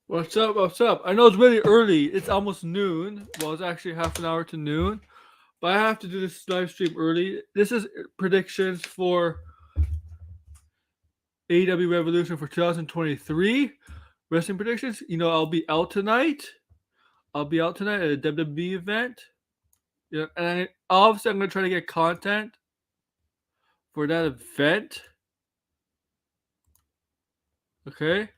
What's up? What's up? I know it's really early. It's almost noon. Well, it's actually half an hour to noon. But I have to do this live stream early. This is predictions for AEW Revolution for 2023. Wrestling predictions. I'll be out tonight. I'll be out tonight at a WWE event. Yeah, and obviously I'm gonna try to get content for that event. Okay.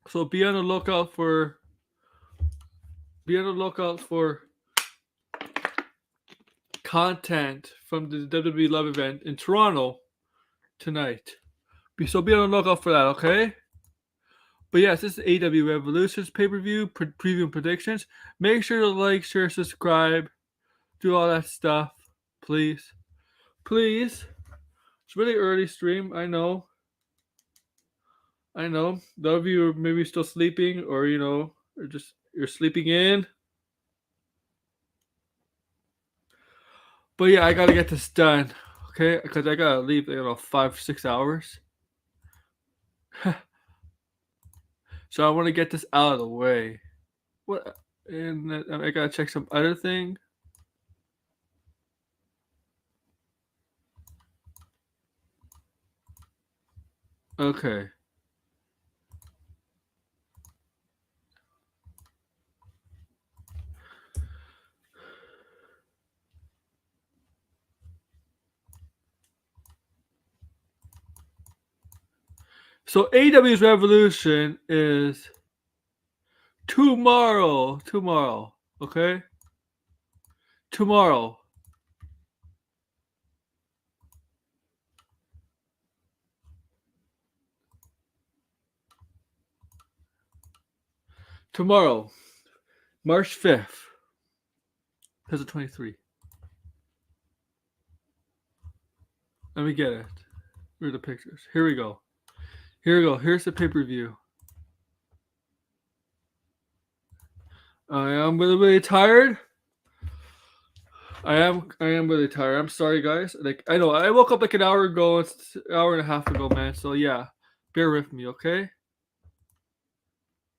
So be on the lookout for content from the WWE Love event in Toronto tonight. So be on the lookout for that, okay? But yes, this is AEW Revolution's pay-per-view preview and predictions. Make sure to like, share, subscribe, do all that stuff, please. Please. It's really early stream, I know. A lot of you are maybe still sleeping, or you're sleeping in. But yeah, I gotta get this done, okay? Because I gotta leave in 5-6 hours. So I want to get this out of the way. What? And I gotta check some other thing. Okay. So AEW's Revolution is tomorrow. Okay? Tomorrow. March 5th. 2023. Let me get it. Where are the pictures? Here we go. Here's the pay-per-view. I am really tired. I am really tired. I'm sorry, guys. I know I woke up like an hour ago. It's an hour and a half ago, man. So yeah, bear with me, okay?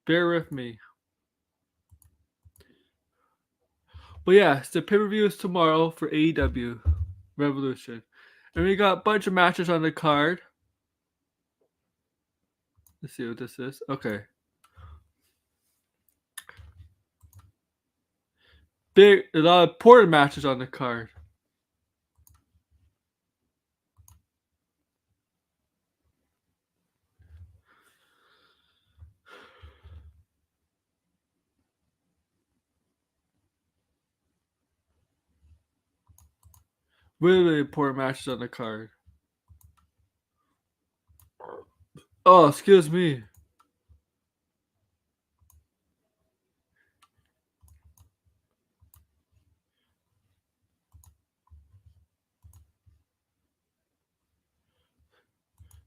Bear with me. But yeah, the pay-per-view is tomorrow for AEW Revolution, and we got a bunch of matches on the card. Let's see what this is. Okay. A lot of important matches on the card. Really important matches on the card. Oh, excuse me.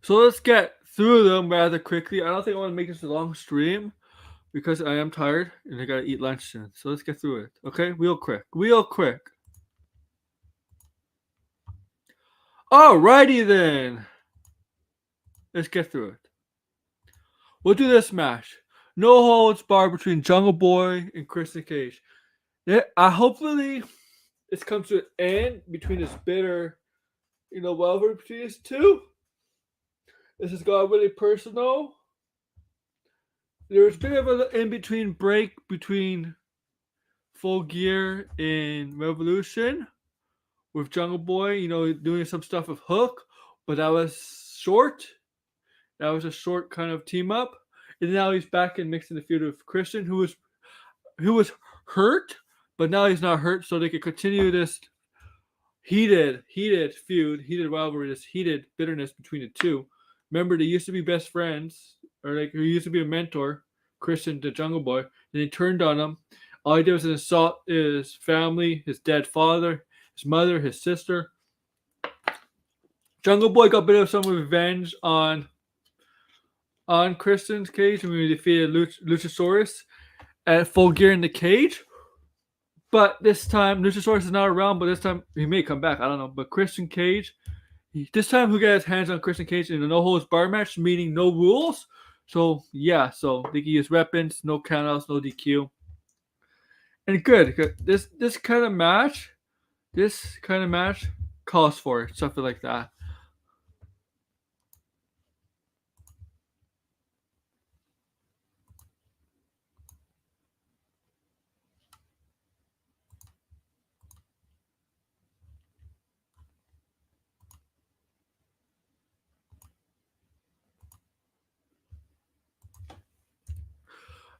So let's get through them rather quickly. I don't think I want to make this a long stream because I am tired and I gotta eat lunch soon. So let's get through it. Okay? Real quick. Alrighty then. Let's get through it. We'll do this match. No holds barred between Jungle Boy and Christian Cage. Yeah, hopefully this comes to an end between this bitter, rivalry between these two. This has got really personal. There's a bit of an in-between break between Full Gear and Revolution with Jungle Boy, doing some stuff with Hook, but that was short. That was a short kind of team up. And now he's back and mixing the feud with Christian, who was hurt, but now he's not hurt, so they can continue this heated feud, heated rivalry, this heated bitterness between the two. Remember, they used to be best friends, or he used to be a mentor, Christian the Jungle Boy, and he turned on him. All he did was assault his family, his dead father, his mother, his sister. Jungle Boy got a bit of some revenge on Christian's cage when we defeated Luchasaurus at Full Gear in the cage. But this time, Luchasaurus is not around, but this time he may come back. I don't know. But Christian Cage, This time he'll get his hands on Christian Cage in a no holds bar match, meaning no rules. So yeah, so they can use weapons, no countouts, no DQ. And good. This kind of match calls for it, something like that.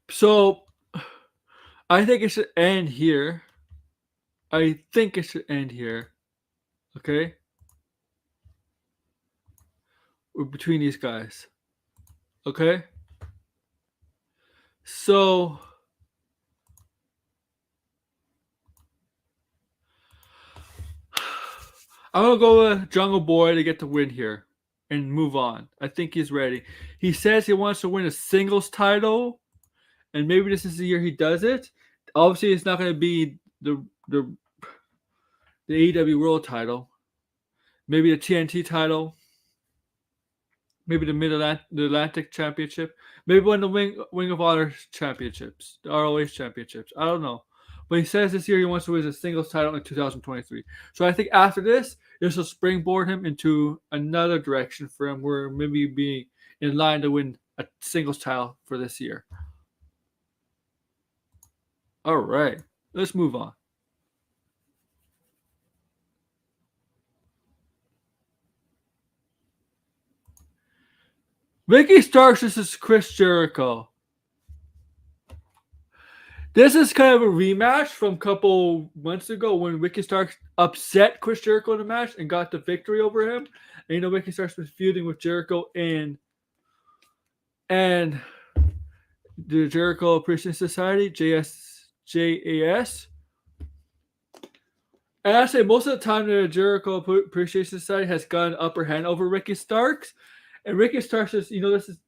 So I think it should end here. Okay? Between these guys. Okay? So I'm gonna go with Jungle Boy to get the win here and move on. I think he's ready. He says he wants to win a singles title, and maybe this is the year he does it. Obviously, it's not gonna be the AEW World title. Maybe the TNT title. Maybe the Atlantic Championship. Maybe one of the Ring of Honor championships, the ROH championships. I don't know. But he says this year he wants to win a singles title in 2023. So I think after this will springboard him into another direction for him where maybe be in line to win a singles title for this year. All right. Let's move on. Ricky Starks versus Chris Jericho. This is kind of a rematch from a couple months ago when Ricky Starks upset Chris Jericho in the match and got the victory over him. And Ricky Starks was feuding with Jericho and the Jericho Appreciation Society, JAS. And I say most of the time the Jericho Appreciation Society has got an upper hand over Ricky Starks. And Ricky Starks is,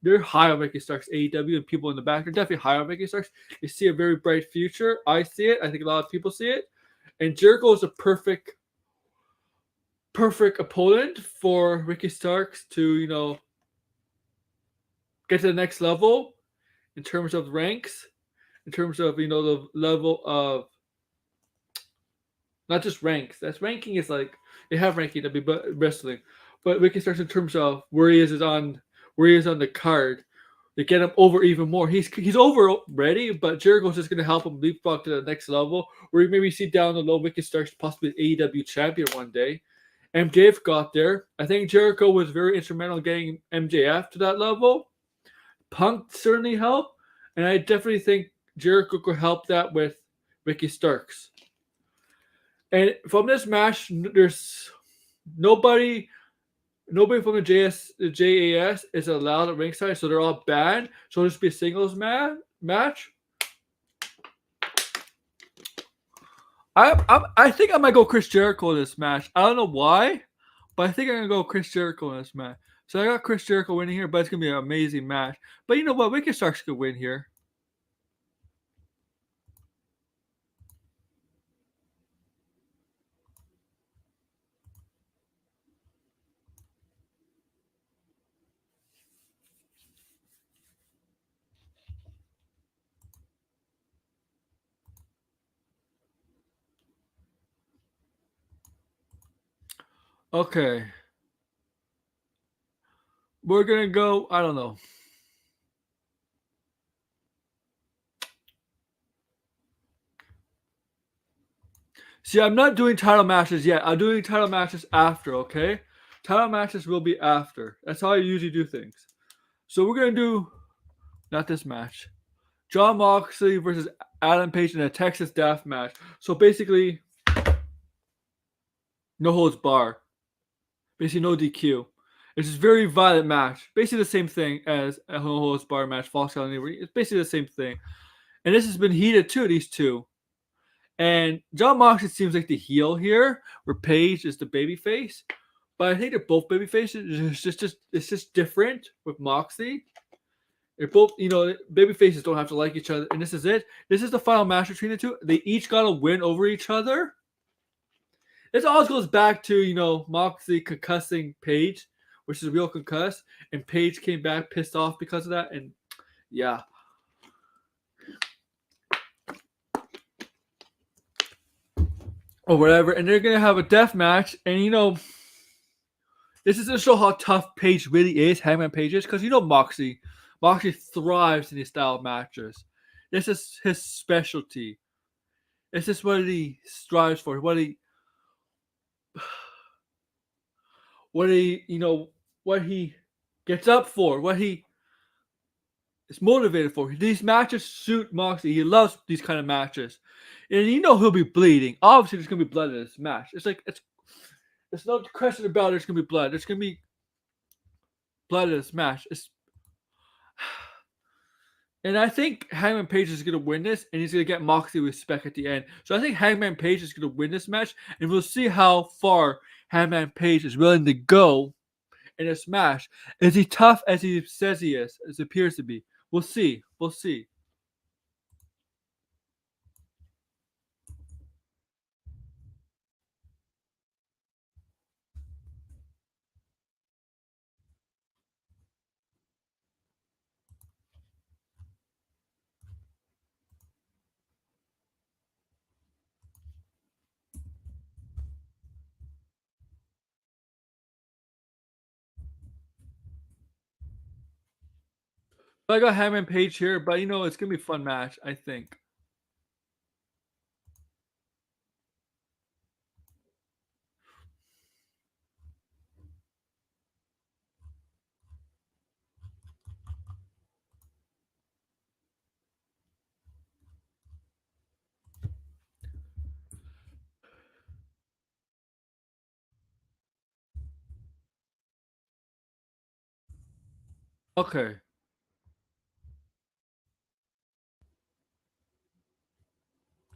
they're high on Ricky Starks, AEW, and people in the back are definitely high on Ricky Starks. They see a very bright future. I see it. I think a lot of people see it. And Jericho is a perfect opponent for Ricky Starks to, get to the next level in terms of ranks, in terms of, the level of not just ranks. That's ranking is like they have ranking but wrestling. But Ricky Starks in terms of where he is on the card, to get him over even more. He's over already, but Jericho's just gonna help him leapfrog to the next level. Where you maybe see down the low Ricky Starks possibly AEW champion one day. MJF got there. I think Jericho was very instrumental in getting MJF to that level. Punk certainly helped, and I definitely think Jericho could help that with Ricky Starks. And from this match, there's nobody from the JAS is allowed at ringside, so they're all banned. So it'll just be a singles match. I think I might go Chris Jericho in this match. I don't know why, but I think I'm gonna go Chris Jericho in this match. So I got Chris Jericho winning here, but it's gonna be an amazing match. But you know what? Ricky Starks could win here. Okay. We're gonna go, I don't know. See, I'm not doing title matches yet. I'm doing title matches after, okay? Title matches will be after. That's how I usually do things. So we're gonna do not this match. Jon Moxley versus Adam Page in a Texas Death match. So basically, no holds bar. Basically, no DQ. It's a very violent match. Basically, the same thing as a no holds bar match. Fox Island. It's basically the same thing. And this has been heated too. These two. And Jon Moxley seems like the heel here, where Page is the babyface. But I think they're both babyfaces. It's just different with Moxley. They're both, babyfaces don't have to like each other. And this is it. This is the final match between the two. They each got a win over each other. This always goes back to Moxley concussing Paige, which is a real concuss, and Paige came back pissed off because of that, and yeah. Or whatever, and they're gonna have a death match, and this is to show how tough Paige really is, Hangman Page is, because Moxley thrives in these style of matches. This is his specialty. This is what he strives for. What he gets up for, what he is motivated for. These matches suit Moxley. He loves these kind of matches, and he'll be bleeding. Obviously, there's gonna be blood in this match. It's no question about it. There's gonna be blood. There's gonna be blood in this match. And I think Hangman Page is going to win this, and he's going to get Moxley respect at the end. So I think Hangman Page is going to win this match, and we'll see how far Hangman Page is willing to go in this match. Is he tough as he says he is, as it appears to be? We'll see. We'll see. I got Hangman Page here, but it's going to be a fun match, I think. Okay.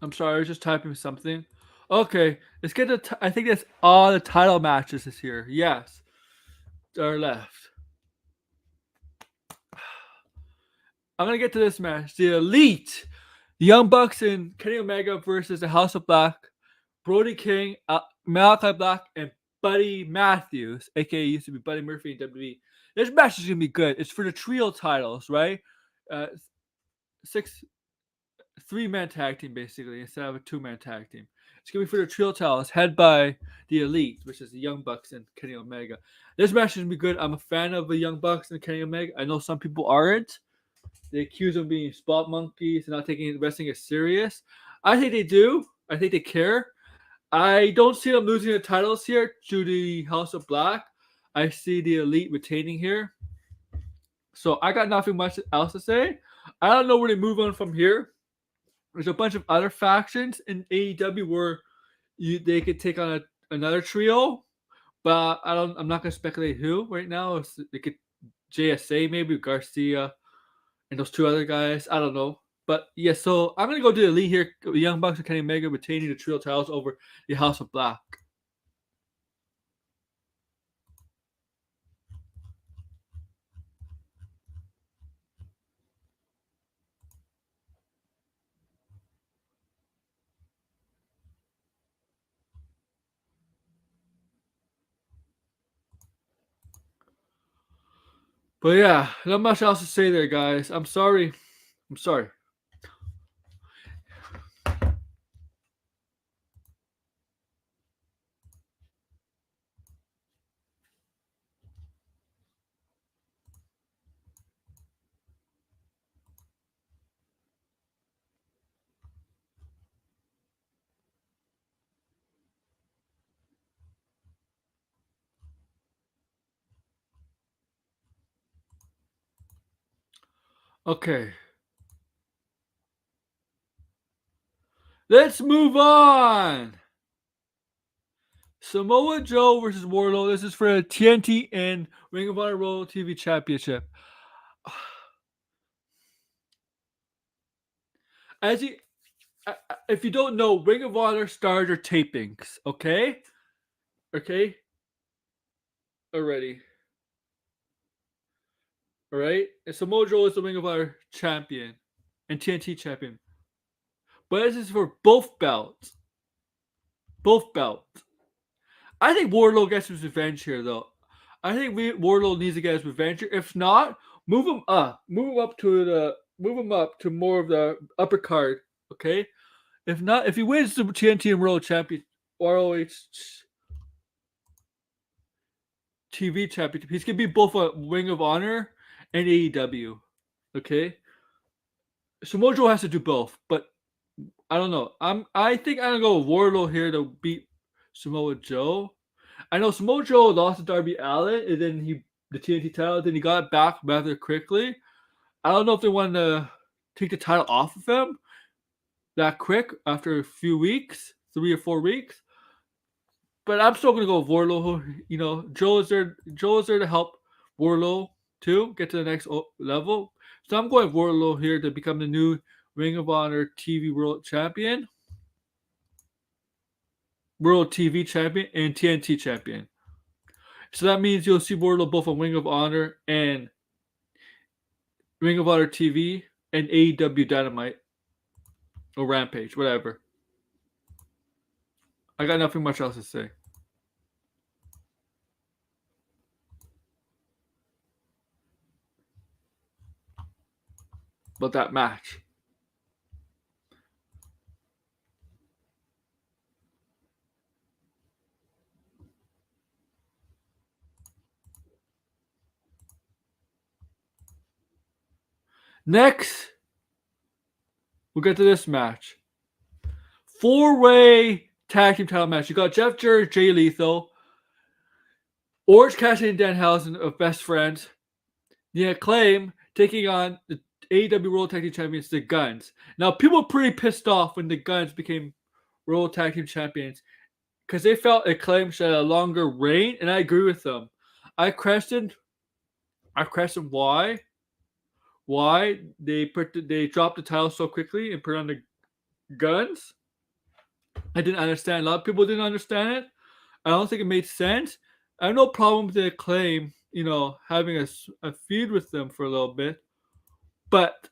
I'm sorry, I was just typing something. Okay, let's get to. I think that's all the title matches this year. Yes, are left. I'm gonna get to this match. The Elite, the Young Bucks and Kenny Omega versus the House of Black, Brody King, Malachi Black, and Buddy Matthews, aka used to be Buddy Murphy in WWE. This match is gonna be good. It's for the trio titles, right? Uh, 3-man tag team basically instead of a 2-man tag team. It's gonna be for the trio titles, head by the Elite, which is the Young Bucks and Kenny Omega. This match is gonna be good. I'm a fan of the Young Bucks and Kenny Omega. I know some people aren't. They accuse them of being spot monkeys and not taking wrestling as serious. I think they do. I think they care. I don't see them losing the titles here to the House of Black. I see the Elite retaining here. So I got nothing much else to say. I don't know where they move on from here. There's a bunch of other factions in AEW where they could take on another trio, but I'm not gonna speculate who right now. They could JSA maybe Garcia and those 2 other guys. I don't know. But yeah, so I'm gonna go to the Elite here. The Young Bucks and Kenny Omega retaining the trio titles over the House of Black. But yeah, not much else to say there, guys. I'm sorry. I'm sorry. Okay. Let's move on. Samoa Joe versus Wardlow. This is for the TNT and Ring of Honor World TV Championship. As you, if you don't know, Ring of Honor starter tapings. Okay. Already. All right. And Samoa Joe is the Ring of Honor champion and TNT champion. But this is for both belts. Both belts. I think Wardlow gets his revenge here, though. I think Wardlow needs to get his revenge here. If not, move him up. Move him up to more of the upper card. Okay. If not, if he wins the TNT and World Champion, ROH TV Championship, he's gonna be both a Ring of Honor and AEW. Okay. Samoa Joe has to do both, but I don't know. I think I'm gonna go with Wardlow here to beat Samoa Joe. I know Samoa Joe lost to Darby Allin, and then the TNT title, then he got it back rather quickly. I don't know if they want to take the title off of him that quick after a few weeks, 3 or 4 weeks. But I'm still gonna go with Wardlow. You know, Joe is there. Joe is there to help Wardlow too get to the next level. So I'm going with Wardlow here to become the new Ring of Honor TV World Champion, World TV Champion, and TNT Champion. So that means you'll see Wardlow both on Ring of Honor and Ring of Honor TV and AEW Dynamite or Rampage, whatever. I got nothing much else to say. About that match. Next, we'll get to this match. 4-way tag team title match. You got Jeff Jarrett, Jay Lethal, Orange Cassidy and Danhausen of Best Friends. The Acclaim taking on the AEW World Tag Team Champions, the Guns. Now, people were pretty pissed off when the Guns became World Tag Team Champions because they felt Acclaim should have a longer reign, and I agree with them. I questioned why they dropped the title so quickly and put on the Guns. I didn't understand. A lot of people didn't understand it. I don't think it made sense. I have no problem with the Acclaim, you know, having a feud with them for a little bit, but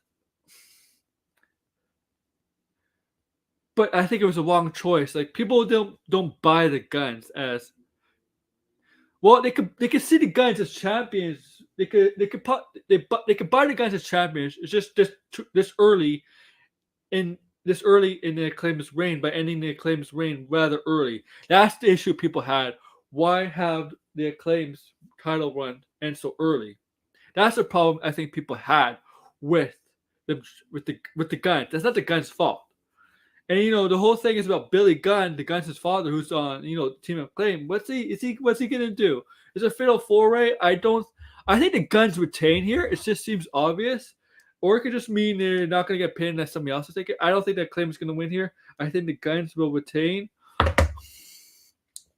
I think it was a wrong choice. Like, people don't buy the Guns as well. They could see the Guns as champions. They could buy the Guns as champions. It's just this early in the Acclaim's reign, by ending the Acclaim's reign rather early. That's the issue people had. Why have the Acclaim's title run end so early? That's the problem I think people had with the Guns. That's not the Guns' fault. And you know, the whole thing is about Billy Gunn, the Guns' father, who's on, you know, Team Acclaim. What's he gonna do? Is it a fatal 4-way? I think the Guns retain here. It just seems obvious. Or it could just mean they're not going to get pinned unless somebody else will take it. I don't think that Acclaim is going to win here. I think the Guns will retain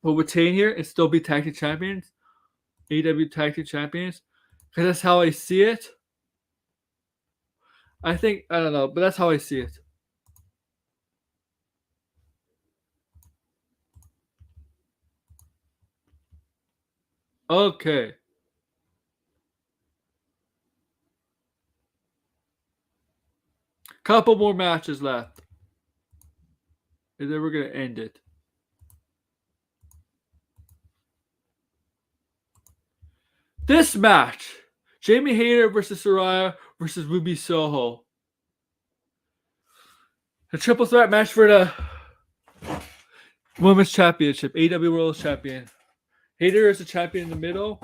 here and still be tag team champions, AEW tag team champions, because that's how I see it. I don't know, but that's how I see it. Okay. Couple more matches left. And then we're going to end it. This match, Jamie Hayter versus Saraya versus Ruby Soho. A triple threat match for the Women's Championship, AEW World Champion. Hayter is the champion in the middle.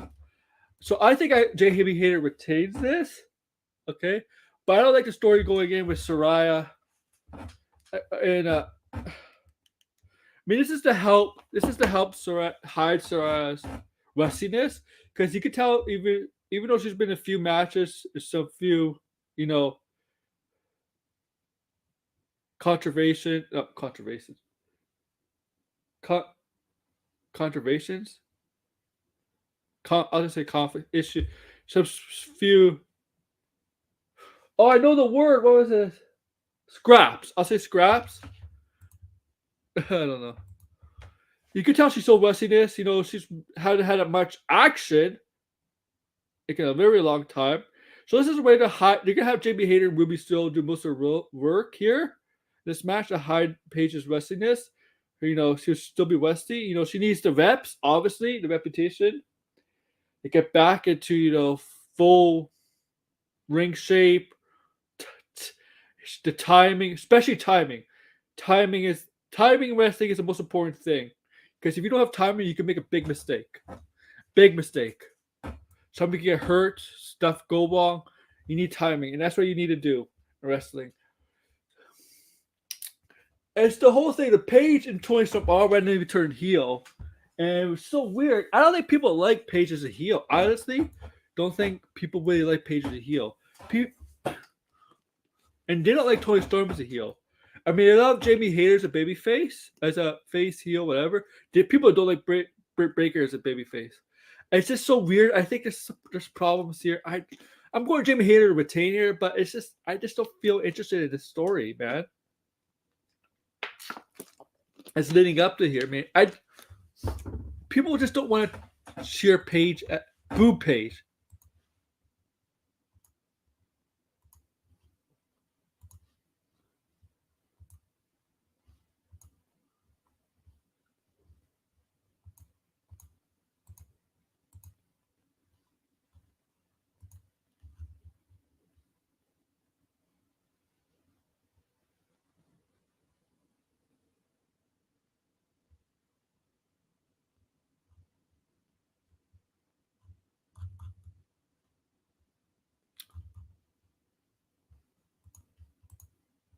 So I think Jamie Hayter retains this. Okay. But I don't like the story going in with Saraya. And I mean, this is to help Saraya, hide Saraya's rustiness, because you could tell even though she's been in a few matches, some few, you know, controversies. I'll just say conflict issue. Some few. Oh, I know the word. What was it? Scraps. I'll say scraps. I don't know. You can tell she's so rustiness. You know, she's hadn't had much action in a very long time. So this is a way to hide. You can have Jamie Hayter and Ruby still do most of the work here. This match to hide Paige's rustiness. she'll still be Westy. She needs the reps, obviously, the repetition to get back into, full ring shape. The timing, especially timing. Timing wrestling is the most important thing. Because if you don't have timing, you can make a big mistake. Big mistake. Somebody can get hurt, stuff go wrong. You need timing, and that's what you need to do in wrestling. It's the whole thing. The Paige and Tony Storm already turned heel, and it was so weird. I don't think people like Paige as a heel. Honestly, don't think people really like Paige as a heel. And they don't like Tony Storm as a heel. I mean, they love Jamie Hayter as a babyface, as a face heel, whatever. People don't like Britt Baker as a babyface. It's just so weird. I think there's problems here. I'm going Jamie Hayter to retain here, but I just don't feel interested in the story, man. It's leading up to here, man. People just don't want to cheer Paige, boo Paige.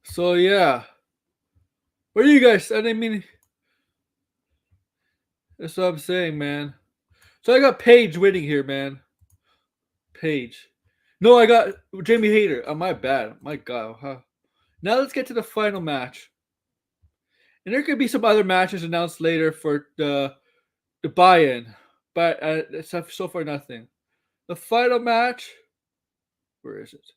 So yeah, what do you guys? I mean, that's what I'm saying, man. So I got Paige winning here, man. Paige. No, I got Jamie Hayter. Oh, my bad. My God. Huh. Now let's get to the final match. And there could be some other matches announced later for the buy-in, but so far nothing. The final match. Where is it?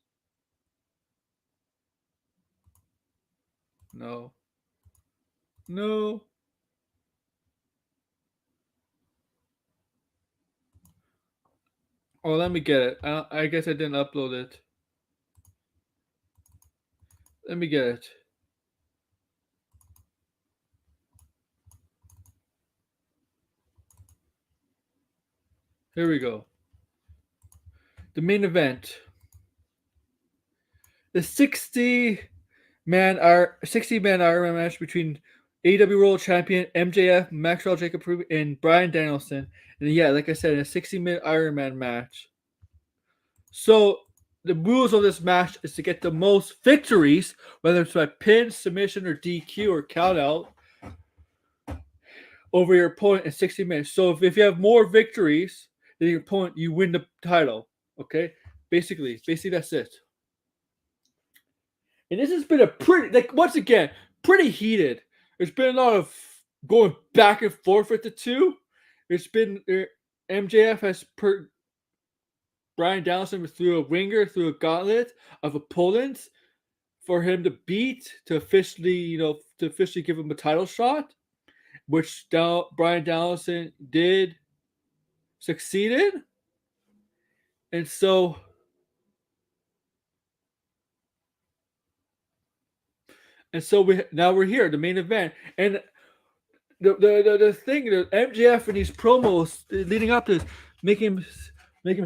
No. No. Oh, let me get it. I guess I didn't upload it. Let me get it. Here we go. The main event. The 60-man Iron Man match between AEW World Champion MJF, Maxwell Jacob and Bryan Danielson. And yeah, like I said, a 60-minute Iron Man match. So the rules of this match is to get the most victories, whether it's by pin, submission, or DQ or count out, over your opponent in 60 minutes. So if you have more victories than your opponent, you win the title. Okay? Basically that's it. And this has been a once again, pretty heated. There's been a lot of going back and forth with the two. It's been MJF has Bryan Danielson through a gauntlet of opponents for him to beat to officially give him a title shot, which Bryan Danielson did succeed in. And so we're here, the main event. And the thing, the MJF and these promos leading up to this make him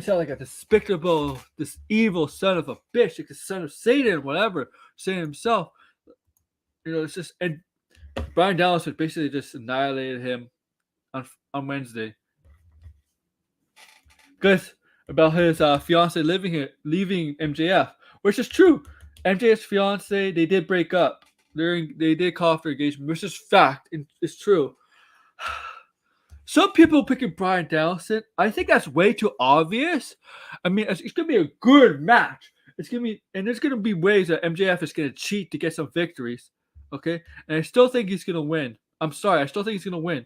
sound like a despicable, this evil son of a bitch, like the son of Satan, whatever, saying himself. It's just, and Bryan Danielson basically just annihilated him on Wednesday. Because about his fiance leaving MJF, which is true. MJF's fiance, they did break up. They did call off their engagement, which is fact. It's true. Some people picking Bryan Danielson. I think that's way too obvious. I mean, it's gonna be a good match. There's gonna be ways that MJF is gonna cheat to get some victories. Okay, and I still think he's gonna win. I'm sorry, I still think he's gonna win.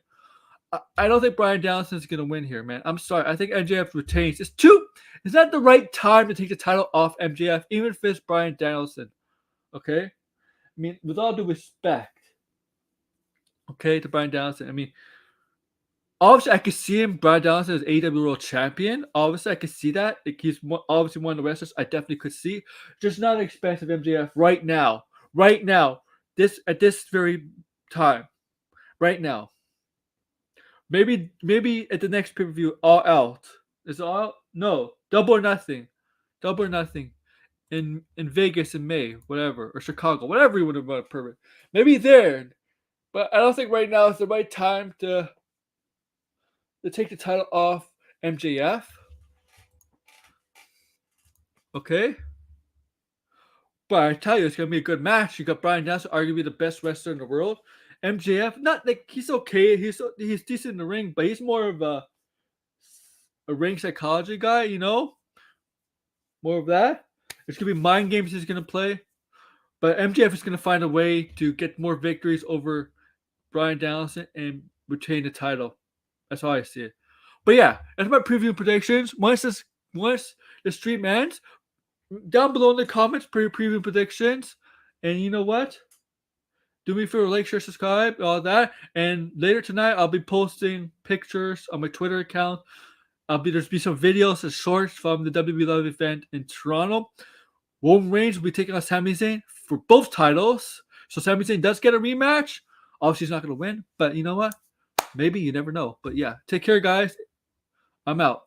I don't think Bryan Danielson is gonna win here, man. I'm sorry. I think MJF retains. It's not the right time to take the title off MJF, even if it's Bryan Danielson. Okay, I mean, with all due respect, okay, to Bryan Danielson. I mean, obviously, I could see him, Bryan Danielson, as AEW World Champion. Obviously, I could see that. He's obviously one of the wrestlers I definitely could see. Just not an expensive MJF right now. Right now, at this very time. right now. Maybe at the next pay-per-view, All Out. Is it all? No, Double or Nothing. Double or Nothing in Vegas in May, whatever, or Chicago, whatever you want to put it. Maybe there, but I don't think right now is the right time to take the title off MJF. Okay, but I tell you, it's gonna be a good match. You got Bryan Danielson, arguably the best wrestler in the world. MJF, not like he's okay. He's decent in the ring, but he's more of a ring psychology guy. You know, more of that. It's gonna be mind games he's gonna play, but MJF is gonna find a way to get more victories over Bryan Danielson and retain the title. That's how I see it. But yeah, that's my preview predictions. Once the stream ends, down below in the comments, preview predictions. And you know what? Do me a favor, like, share, subscribe, all that. And later tonight, I'll be posting pictures on my Twitter account. There's be some videos and shorts from the WWE Live event in Toronto. Roman Reigns will be taking on Sami Zayn for both titles. So Sami Zayn does get a rematch. Obviously, he's not going to win, but you know what? Maybe, you never know. But yeah, take care, guys. I'm out.